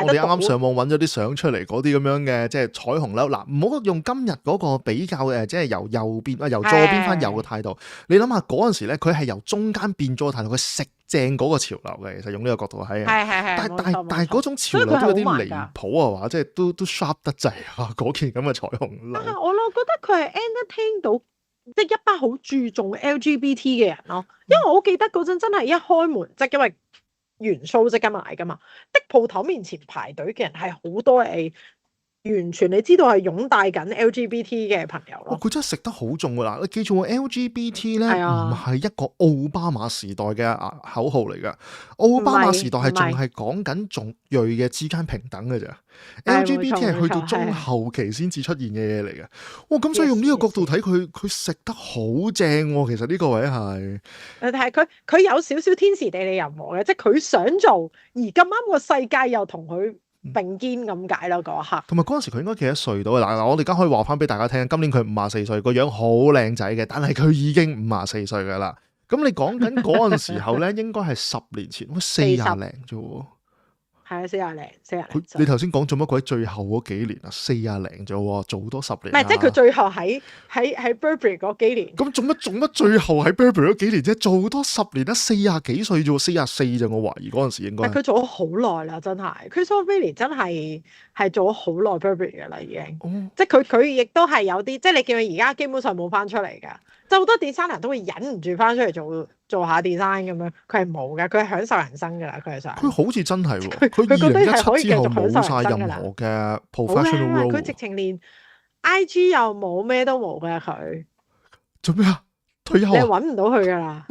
我哋啱啱上網揾咗啲相出嚟，嗰啲咁樣嘅即係彩虹褸。嗱，唔好用今日嗰個比較即係由右邊由左邊翻右嘅態度。你諗下嗰陣時咧，佢係由中間變咗個態度，佢食正嗰個潮流嘅。其實用呢個角度睇，但係嗰種潮流都有啲離譜啊，話即係都 sharp 得滯啊！嗰件咁嘅彩虹褸。但係我覺得佢係 entertain 到。即係一班好注重 LGBT 嘅人咯，因為我記得嗰陣真係一開門，即係因為元素即刻買噶嘛，的鋪頭面前排隊嘅人係好多完全你知道係擁戴緊 LGBT 嘅朋友咯。佢真係食得好重㗎啦！你記住 LGBT 咧唔係一個奧巴馬時代嘅口號嚟㗎，奧巴馬時代係仲係講緊族裔嘅之間平等嘅咋。LGBT 係去到中後期先至出現嘅嘢嚟嘅。哇！咁所以用呢個角度睇佢食得好正喎。其實呢個位係，但係佢有少少天時地利人和嘅，即係佢想做，而咁啱個世界又同佢並肩咁解咯，嗰一刻。同埋嗰陣時佢應該幾多歲到啊？嗱，我哋而家可以話翻俾大家聽，今年佢54歲，個樣好靚仔嘅，但係佢已經54歲噶啦。咁你講緊嗰陣時候咧，應該係10年前，40零啫喎。係啊，40零。你頭先講做乜鬼？最後嗰幾年啊，40零啫喎，做多10年。唔係，即係佢最後喺 Burberry 嗰幾年。咁做乜最後喺 Burberry 嗰幾年啫？做多10年啦，40幾歲啫喎，44啫，我懷疑嗰陣時應該。佢做咗好耐啦，真係。Christopher Bailey 真係做咗好耐 Burberry 嘅啦，已經。即係佢亦都係有啲，即係你見佢而家基本上冇翻出嚟㗎。即係好多 designer 都會忍唔住翻出嚟做下 design 咁樣，佢係冇嘅，佢係享受人生㗎啦，佢係想。佢好似真係喎，佢2017之後冇晒任何嘅 professional role。佢直情連 IG 又冇，咩都冇嘅佢。做咩啊？退休啊？你揾唔到佢㗎啦。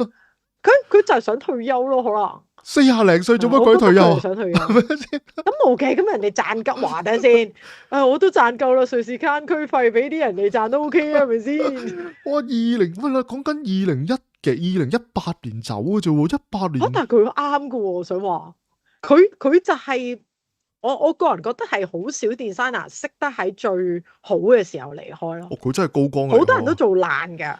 佢就係想退休咯，可能。 40零歲做乜鬼退休？想退休。咁冇嘅，咁人哋賺夠話睇先。我都賺夠啦，瑞士間區費俾啲人哋賺都 OK 啊，係咪先？我講緊2018年走嘅啫喎，18年。但係佢啱㗎喎，我想話佢就係我個人覺得係好少 designer 識得喺最好嘅時候離開咯。佢真係高光嚟喎，好多人都做爛㗎。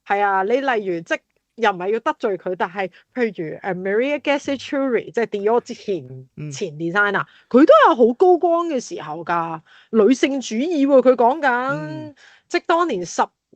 係啊，你例如即又唔係要得罪佢，但係譬如Maria Gethard-Churi 即係 Dior 之前 designer，佢都有好高光嘅時候㗎。女性主義喎，佢講緊即當年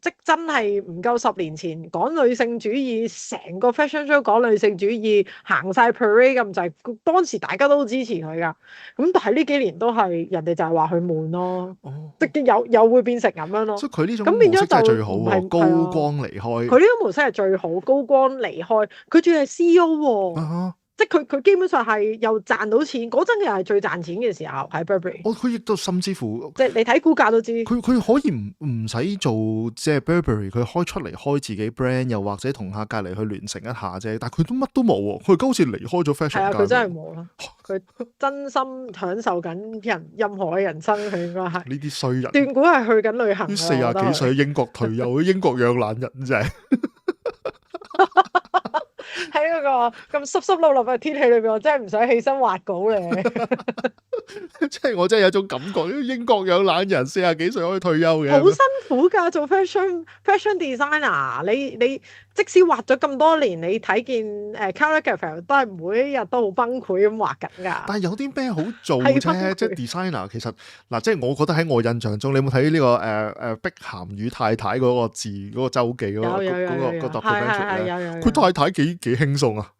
即真係唔夠10年前講女性主義，成個 fashion show 講女性主義，行晒 parade 咁滯，當時大家都支持佢㗎。咁但係呢幾年都係人哋就係話佢悶咯，即又會變成咁樣咯。所以佢呢種咁變咗模式真係最好就喎，高光離開。佢呢種模式係最好，高光離開，佢仲係 CEO 喎。即係佢基本上係又賺到錢，嗰陣又係最賺錢嘅時候喺 Burberry。佢亦都甚至乎，即係你睇股價都知。佢可以唔使做即係 Burberry， 佢開出嚟開自己 brand， 又或者同下隔離去聯成一下啫。但係佢都乜都冇喎，佢而家好似離開咗 fashion 界。係啊，佢真係冇啦。佢真心享受緊任何嘅人生，佢應該係呢啲衰人。斷估係去緊旅行。 40幾歲英國退休，英國養懶人真係。喺嗰個咁濕濕漉漉嘅天氣裏邊，我真係唔想起身畫稿咧。即係我真係有種感覺，英國養懶人40幾歲可以退休嘅，好辛苦㗎。做 fashion designer， 你即使畫咗咁多年，你睇見Karl Lagerfeld 都係每一日都好崩潰咁畫緊㗎。但係有啲咩好做啫？即係 designer 其實嗱，即係我覺得喺我印象中，你有冇睇呢個碧咸與太太嗰個字嗰個週記嗰個 documentary 咧？佢太太幾輕鬆啊！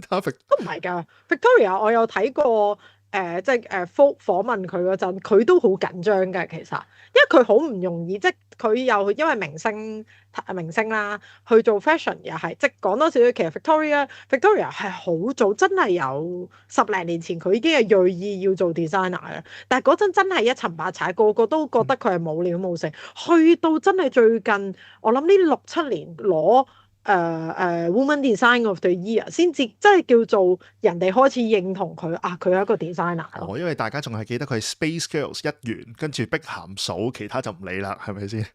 都唔係㗎 ，Victoria 我有睇過。即係訪問佢嗰陣，佢都好緊張嘅。其實，因為佢好唔容易，即係佢又因為明星啦，去做 fashion 又係，即係講多少少。其實 Victoria 係好早，真係有10零年前佢已經係銳意要做 designer 嘅。但係嗰陣真係一沉百踩，個個都覺得佢係冇料冇成。去到真係最近，我諗呢6-7年攞。Woman Design of the Year 先至真係叫做人哋開始認同佢啊，佢係一個 designer 咯。因為大家仲係記得佢係 Space Girls 一員，跟住碧咸數，其他就唔理啦，係咪先？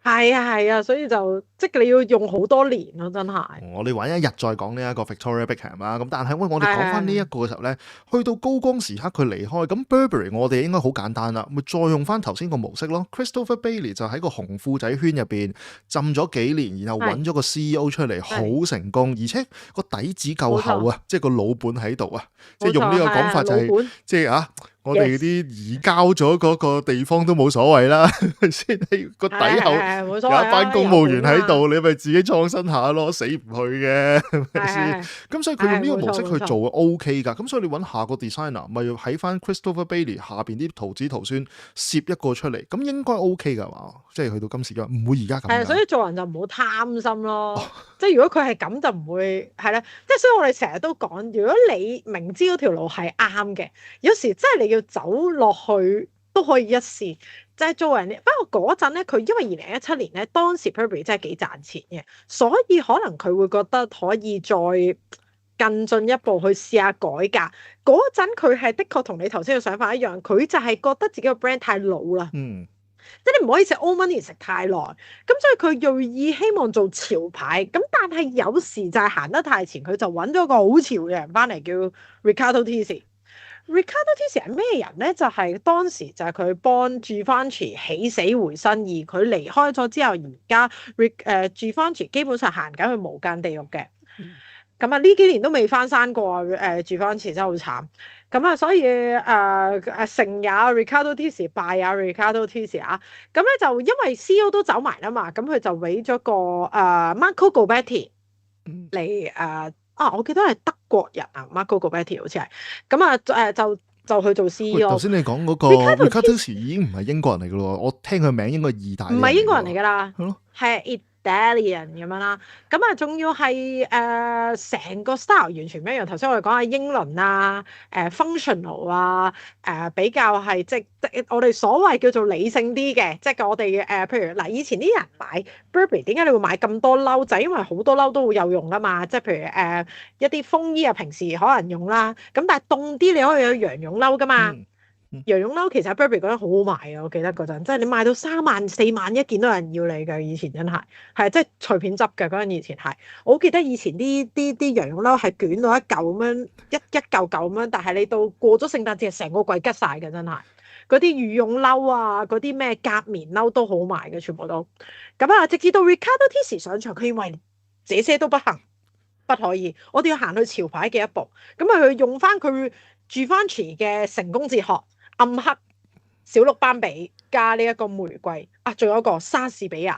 係啊，所以就即係你要用好多年咯，真係。我哋揾一日再講呢一個 Victoria Beckham 啦。咁但係我哋講翻呢一個嘅時候咧，去到高光時刻佢離開，咁 Burberry 我哋應該好簡單啦，咪再用翻頭先個模式咯。Christopher Bailey 就喺個紅褲仔圈入邊浸咗幾年，然後揾咗個 CEO 出嚟，好成功，而且個底子夠厚啊，即係個老本喺度啊，即係用呢個講法就係即係啊。我哋啲移交咗嗰個地方都冇所謂啦，先喺個底後有一班公務員喺度，你咪自己創新下咯，死唔去嘅，係咪先？咁所以佢用呢個模式去做 OK 㗎。咁所以你揾下個 designer，咪要喺翻 Christopher Bailey 下邊啲徒子徒孫攝一個出嚟，咁應該 OK 㗎嘛？即係去到今時今日唔會而家咁。係，所以做人就唔好貪心咯。即係如果佢係咁就唔會係啦。即係所以我哋成日都講，如果你明知嗰條路係啱嘅，有時真係你要走落去都可以一試，就係做人。不過嗰陣咧，佢因為2017年咧，當時 Burberry 真係幾賺錢嘅，所以可能佢會覺得可以再更進一步去試下改革。嗰陣佢係的確同你頭先嘅想法一樣，佢就係覺得自己個 brand 太老啦。即係你唔可以食 old money 食太耐，咁所以佢銳意希望做潮牌，咁但係有時就係行得太前，佢就揾咗個好潮嘅人翻嚟叫 Riccardo Tisci。Riccardo Tisci 係咩人咧？就係當時就係佢幫 Givenchy 起死回生，而佢離開咗之後，而家Givenchy 基本上行緊去無間地獄嘅。咁啊呢幾年都未翻山過Givenchy 真係好慘。咁啊，所以成也 Riccardo Tisci， 敗也 Riccardo Tisci 啊。咁咧就因為 CEO 都走埋啦嘛，咁佢就俾咗個Marco Gobbetti 嚟我記得係德國人啊 ，Marco Gobbetti 好似係。咁啊就去做 CEO。頭先你講嗰個 Riccardo Tisci 已經唔係英國人嚟噶咯，我聽佢名應該意大利。唔係英國人嚟噶啦，係咯，係Italian 咁樣啦，咁啊仲要係成個 style 完全唔一樣。頭先我哋講下英倫啊，functional 啊，比較係即係我哋所謂叫做理性啲嘅，即係我哋譬如嗱，以前啲人買 Burberry 點解你會買咁多褸？就係因為好多褸都會有用噶嘛，即係譬如一啲風衣啊，平時可能用啦，咁但係凍啲你可以有羊絨褸噶嘛。羊絨褸其實喺 Burberry 覺得好好賣嘅，我記得嗰陣，即係你賣到3萬4萬一件都有人要你嘅，以前真係即係隨便執嘅嗰陣，以前係我好記得以前啲羊絨褸係捲到一嚿咁樣一嚿嚿咁樣，但係你到過咗聖誕節成個櫃吉晒嘅，真係嗰啲羽絨褸啊，嗰啲咩夾棉褸都好賣嘅，全部都咁啊！直至到 Riccardo Tisci 上場，佢認為這些都不行，不可以，我哋要行去潮牌嘅一步，咁啊佢用翻佢 Givenchy 嘅成功哲學。暗黑、小鹿斑比加呢一個玫瑰啊，仲有一個莎士比亞，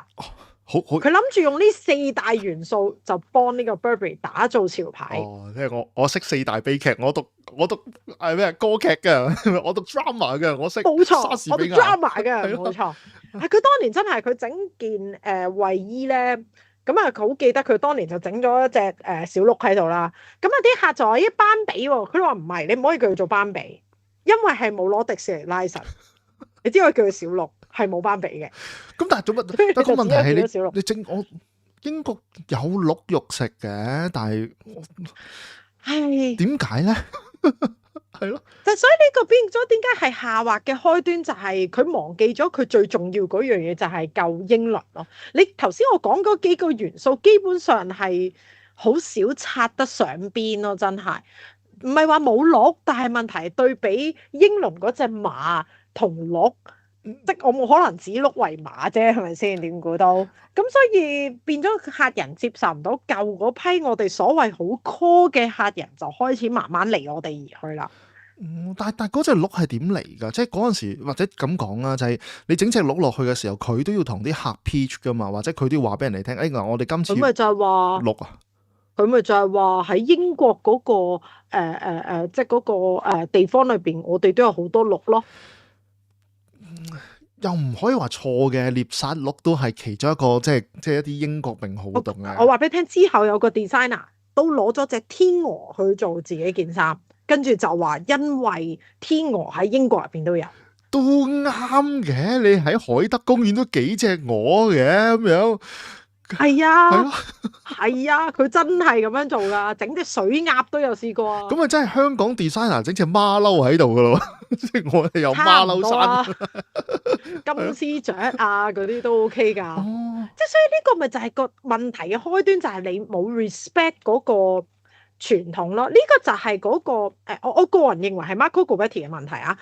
好，佢諗住用呢4大元素就幫呢個 Burberry 打造潮牌。即係我識4大悲劇，我讀係咩歌劇嘅，我讀 drama 嘅，我識冇錯，莎士我讀比亞 drama 嘅，冇錯。係佢當年真係佢整件衛衣咧，咁啊佢好記得佢當年就整咗一隻小鹿喺度啦。咁啊啲客就話啲斑比喎，佢話唔係，你唔可以叫佢做斑比。因為係冇攞迪士尼 license，你知我叫佢小鹿係冇斑比嘅。咁但係做乜？但係個問題係你整我英國有鹿肉食嘅，但係點解咧？係咯。就所以呢個變咗點解係下滑嘅開端，就係佢忘記咗佢最重要嗰樣嘢就係救英倫咯。你頭先我講嗰幾個元素基本上係好少擦得上邊咯，真係。唔係話冇鹿，但係問題對比英倫嗰隻馬同鹿，即我冇可能指鹿為馬啫，係咪先？點估到？咁所以變咗客人接受唔到舊嗰批我哋所謂好 core 嘅客人，就開始慢慢離我哋而去啦。但係嗰隻鹿係點嚟㗎？即係嗰陣時或者咁講啦，就係你整隻鹿落去嘅時候，佢都要同啲客 pitch 㗎嘛，或者佢都要話俾人哋聽。嗱，我哋今次咁咪就係話鹿啊。佢咪就係話喺英國嗰個即係嗰個地方裏邊，我哋都有好多鹿咯。又唔可以話錯嘅，獵殺鹿都係其中一個即係一啲英國名好動嘅。我話俾你聽，之後有個 designer 都攞咗隻天鵝去做自己件衫，跟住就話因為天鵝喺英國入邊都有。都啱嘅，你喺海德公園都幾隻鵝嘅咁樣。係啊，係啊，佢真係咁樣做噶，整隻水鴨都有試過啊。咁啊，真係香港 designer 整隻馬騮喺度噶咯，即係我哋有馬騮衫、金絲雀啊嗰啲都 OK 噶。即係所以呢個咪就係個問題嘅開端，就係你冇 respect 嗰個傳統咯。呢個就係嗰個我個人認為係 Marco Gobbetti 嘅問題啊。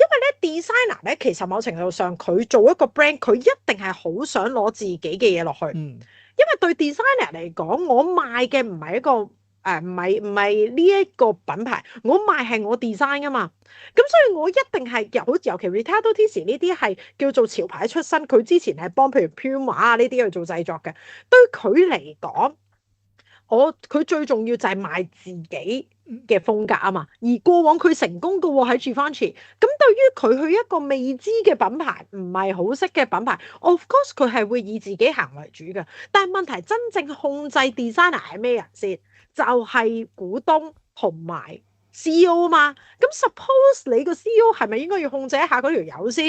因為咧 designer 咧，其實某程度上佢做一個 brand，佢一定係好想攞自己嘅嘢落去。因為對 designer 嚟講，我賣嘅唔係一個唔係呢一個品牌，我賣係我 design 噶嘛。咁所以我一定係尤其 Riccardo Tisci 呢啲係叫做潮牌出身，佢之前係幫譬如 Puma 啊呢啲去做製作嘅。對佢嚟講，佢最重要就係賣自己嘅風格啊嘛，而過往佢成功嘅喎喺 Givenchy，咁對於佢去一個未知嘅品牌，唔係好識嘅品牌 ，of course 佢係會以自己行為主嘅。但係問題真正控制 designer 係咩人先？就係股東同埋 CEO 啊嘛。咁 suppose 你個 CEO 係咪應該要控制一下嗰條友先？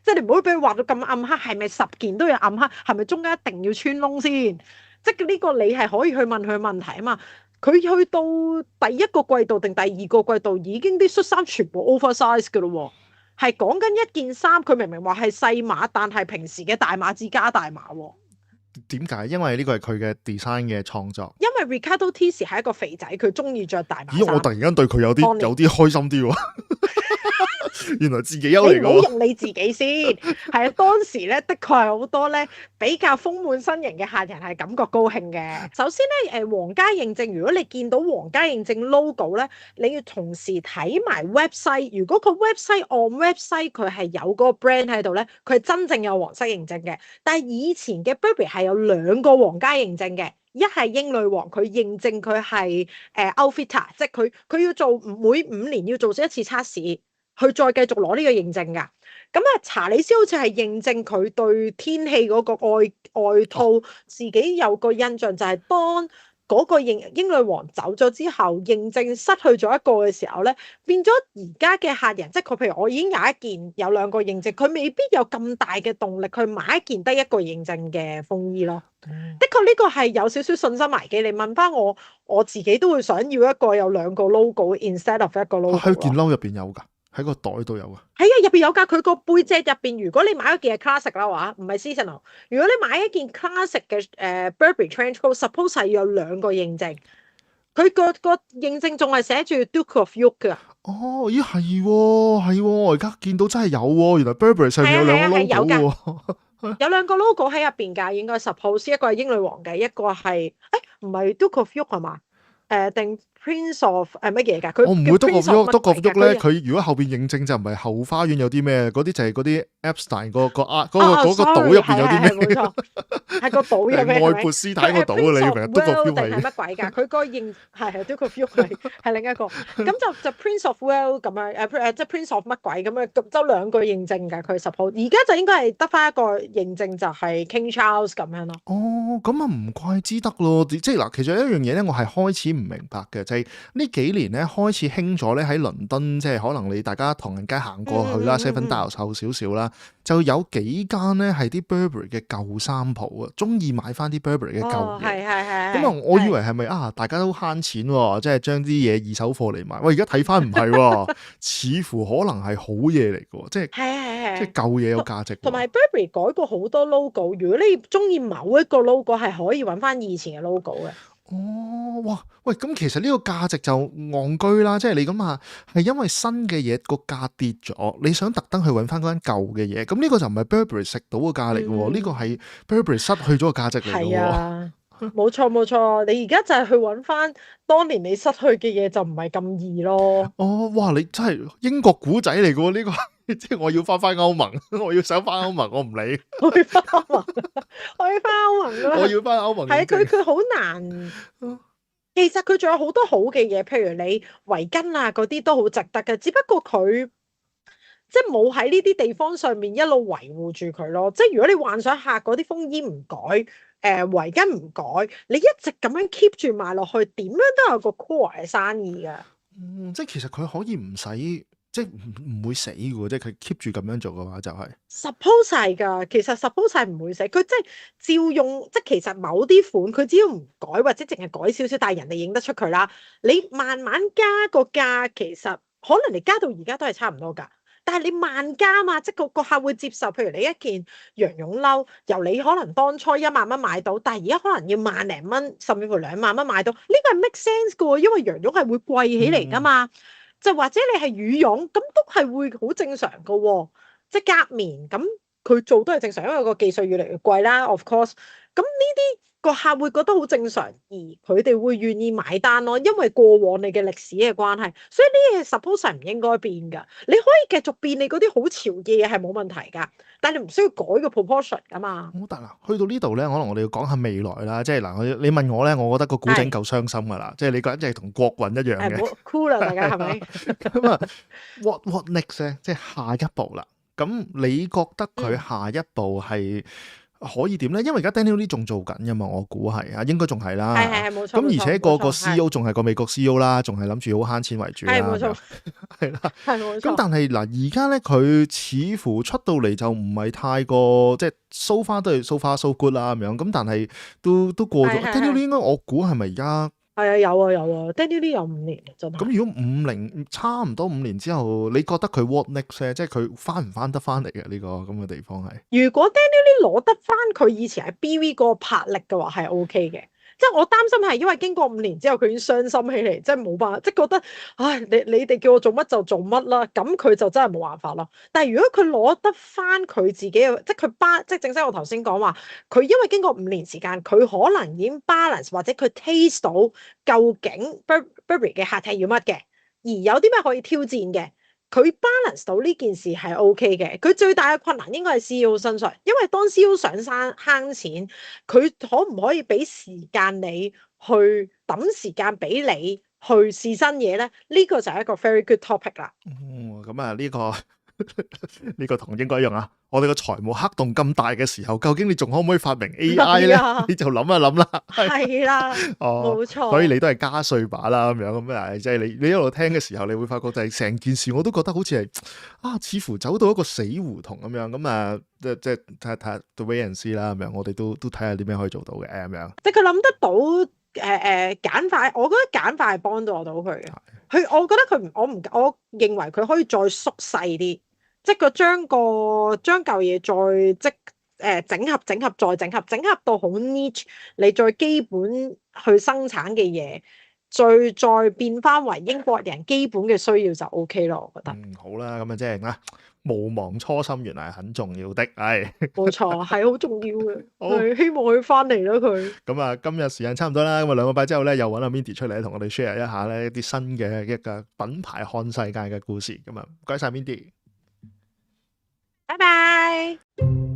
即係你唔好俾佢畫到咁暗黑，係咪10件都要暗黑？係咪中間一定要穿窿先？即係呢個你係可以去問佢問題啊嘛。佢去到第一個季度定第二個季度已經啲恤衫全部 oversize 嘅咯喎，係講緊一件衫，佢明明話係細碼，但係平時嘅大碼至加大碼喎。點解？因為呢個係佢嘅 design 嘅創作。因為 Riccardo Tisci 係一個肥仔，佢中意着大碼衫。咦！我突然間對佢有啲開心啲喎。原來自己優嚟㗎。你唔好用你自己先。係啊，當時咧的確係好多咧比較豐滿身形嘅客人係感覺高興嘅。首先咧，皇家認證，如果你見到皇家認證 logo 咧，你要同時睇埋 website。如果個 website on website 佢係有嗰個 brand 喺度咧，佢係真正有皇室認證嘅。但係以前嘅 Burberry 係有2個皇家認證嘅。一係英女王，佢認證佢係outfitter，即係佢要做每5年要做一次測試。佢再繼續攞呢個認證㗎，咁啊查理斯好似係認證佢對天氣嗰個外套自己有個印象，就係當嗰個英女王走咗之後，認證失去咗一個嘅時候咧，變咗而家嘅客人，即係佢譬如我已經有一件有2個認證，佢未必有咁大嘅動力去買一件得1個認證嘅風衣咯。的確呢個係有少少信心危機。你問翻我自己都會想要一個有2個 logo instead of 1個 logo。喺件褸入邊有㗎。喺個袋度有啊。係啊，入邊有㗎。佢個背脊入邊，如果你買一件係 classic 啦話，唔係 seasonal。如果你買一件 classic 嘅Burberry trench coat，suppose 係有2個認證。佢個認證仲係寫住 Duke of York 㗎。哦，咦係喎係喎，我而家見到真係有喎，原來 Burberry 上面有兩個 logo 喎。有2個 logo 喺入邊㗎，應該 suppose 一個係英女王嘅，一個係唔係 Duke of York 係嘛？定 Prince of 乜嘢㗎？我唔會 Duke of York 咧，佢佢如果後邊認證就唔係後花園有啲咩，嗰啲就係嗰啲 Epstein 個島入邊有啲咩？冇錯，係個島入邊。愛潑斯坦個島啊！你明唔明 Duke of York 係乜鬼㗎？佢個認係 Duke of York 係另一個，咁就 Prince of Wales 咁樣即係 Prince of 乜鬼咁樣，咁就2個認證㗎。佢 suppose 而家就應該係得翻一個認證，就係 King Charles 咁樣咯。哦，咁啊唔怪之得咯，即係嗱，其實有一樣嘢咧，我係開始唔明白嘅，就係呢幾年咧開始興咗咧喺倫敦，即係可能你大家唐人街行過去啦，Seven Dials 後少少啦，就有幾間咧係啲 Burberry 嘅舊衫鋪啊，中意買翻啲 Burberry 嘅舊嘢。係。咁啊，我以為係咪大家都慳錢喎，即係將啲嘢二手貨嚟賣。喂，而家睇翻唔係喎，似乎可能係好嘢嚟嘅喎，即係即係舊嘢有價值。同埋 Burberry 改過好多 logo，如果你中意某一個 logo，係可以揾翻以前嘅 logo 嘅。哦，哇，喂，咁其實呢個價值就戇居啦，即係你咁啊，係因為新嘅嘢個價跌咗，你想特登去揾翻嗰間舊嘅嘢，咁呢個就唔係 Burberry 食到嘅價嚟喎，呢個係 Burberry 失去咗個價值嚟嘅喎。係啊，冇錯，你而家就係去揾翻當年你失去嘅嘢，就唔係咁易咯。哦，哇，你真係英國古仔嚟嘅喎呢個。即係我要翻歐盟，我要想翻歐盟，我唔理。我要翻歐盟，我要翻歐盟啦。我要翻歐盟。係佢好難。其實佢仲有好多好嘅嘢，譬如你圍巾啊嗰啲都好值得嘅，只不過佢即係冇喺呢啲地方上面一路維護住佢咯。即係如果你幻想下嗰啲風衣唔改，圍巾唔改，你一直咁樣 keep 住賣落去，點樣都有個 core 嘅生意㗎。即係其實佢可以唔使。即係唔會死嘅喎，即係佢 keep 住咁樣做嘅話就係。suppose 係㗎，其實 suppose 係唔會死，佢即係照用，即係其實某啲款佢只要唔改或者淨係改少少，但係人哋認得出佢啦。你慢慢加個價，其實可能你加到而家都係差唔多㗎。但係你慢加嘛，即係個客會接受。譬如你一件羊絨褸，由你可能當初1萬蚊買到，但係而家可能要萬零蚊，甚至乎2萬蚊買到，呢個係 make sense 㗎喎，因為羊絨係會貴起嚟㗎嘛。就或者你係羽絨，咁都係會好正常㗎喎。即係夾棉，咁佢做都係正常，因為個技術越嚟越貴啦。Of course，咁呢啲個客會覺得好正常，而佢哋會願意買單咯。因為過往你嘅歷史嘅關係，所以呢嘢 suppose 係唔應該變㗎。你可以繼續變你嗰啲好潮嘅嘢係冇問題㗎，但係你唔需要改個 proportion 㗎嘛。好得啦，去到呢度咧，可能我哋要講下未來啦。即係嗱，你問我咧，我覺得個古仔夠傷心㗎啦。即係你個人就係同國運一樣嘅。cool 啦，大家係咪？咁啊，what next 咧？即係下一步啦。咁你覺得佢下一步係可以點咧？因為而家 Daniel Lee 仲做緊㗎嘛，我估係啊，應該仲係啦。係冇錯。咁而且個 CEO 仲係個美國 CEO 啦，仲係諗住好慳錢為主啦。係冇錯。係啦。係冇錯。咁但係嗱，而家咧佢似乎出到嚟就唔係太過即係 so far 都係 so far so good 啦咁樣。咁但係都過咗。Daniel Lee 應該我估係咪而家？係啊，有啊 Daniel Lee 有5年真係。咁如果差唔多5年之後，你覺得佢 what next 咧？即係佢翻唔翻得翻嚟嘅呢個咁嘅地方係？如果 Daniel Lee 攞得翻佢以前喺 BV 嗰個魄力嘅話，係 OK 嘅。即係我擔心係因為經過5年之後，佢已經傷心起嚟，即係冇辦法，即係覺得唉，你哋叫我做乜就做乜啦。咁佢就真係冇辦法咯。但係如果佢攞得翻佢自己嘅，即係佢即係正式我頭先講話，佢因為經過5年時間，佢可能已經 balance 或者佢 taste 到究竟 Burberry 嘅客係要乜嘅，而有啲咩可以挑戰嘅。佢 balance 到呢件事係 OK 嘅，佢最大嘅困難應該係 CEO 身上，因為當 CEO 上山慳錢，佢可唔可以俾時間你去等時間俾你去試新嘢咧？呢個就係一個 very good topic 啦。咁啊呢個同應該一樣啊！我哋個財務黑洞咁大嘅時候，究竟你仲可唔可以發明 AI 咧？你就諗一諗啦。係啦，冇錯。所以你都係加稅把啦咁樣咁啊！即係你一路聽嘅時候，你會發覺就係成件事我都覺得好似係似乎走到一個死胡同咁樣咁啊！即係睇下 the way and see 啦咁樣，我哋都睇下啲咩可以做到嘅咁樣。即係佢諗得到簡化，我覺得簡化係幫到佢嘅。我覺得佢唔，我認為佢可以再縮細啲，即係佢將舊嘢再整合到好 niche，你最基本去生產嘅嘢，再變翻為英國人基本嘅需要就 OK 咯，我覺得。好啦，咁啊即係啦，勿忘初心原來係很重要的，係冇錯，係好重要嘅。好係希望佢翻嚟啦，佢。咁啊，今日時間差唔多啦，咁啊2個禮拜之後咧，又揾阿 Mindy 出嚟同我哋 share 一下咧一啲新嘅一個品牌看世界嘅故事，咁啊唔該晒 Mindy。拜拜。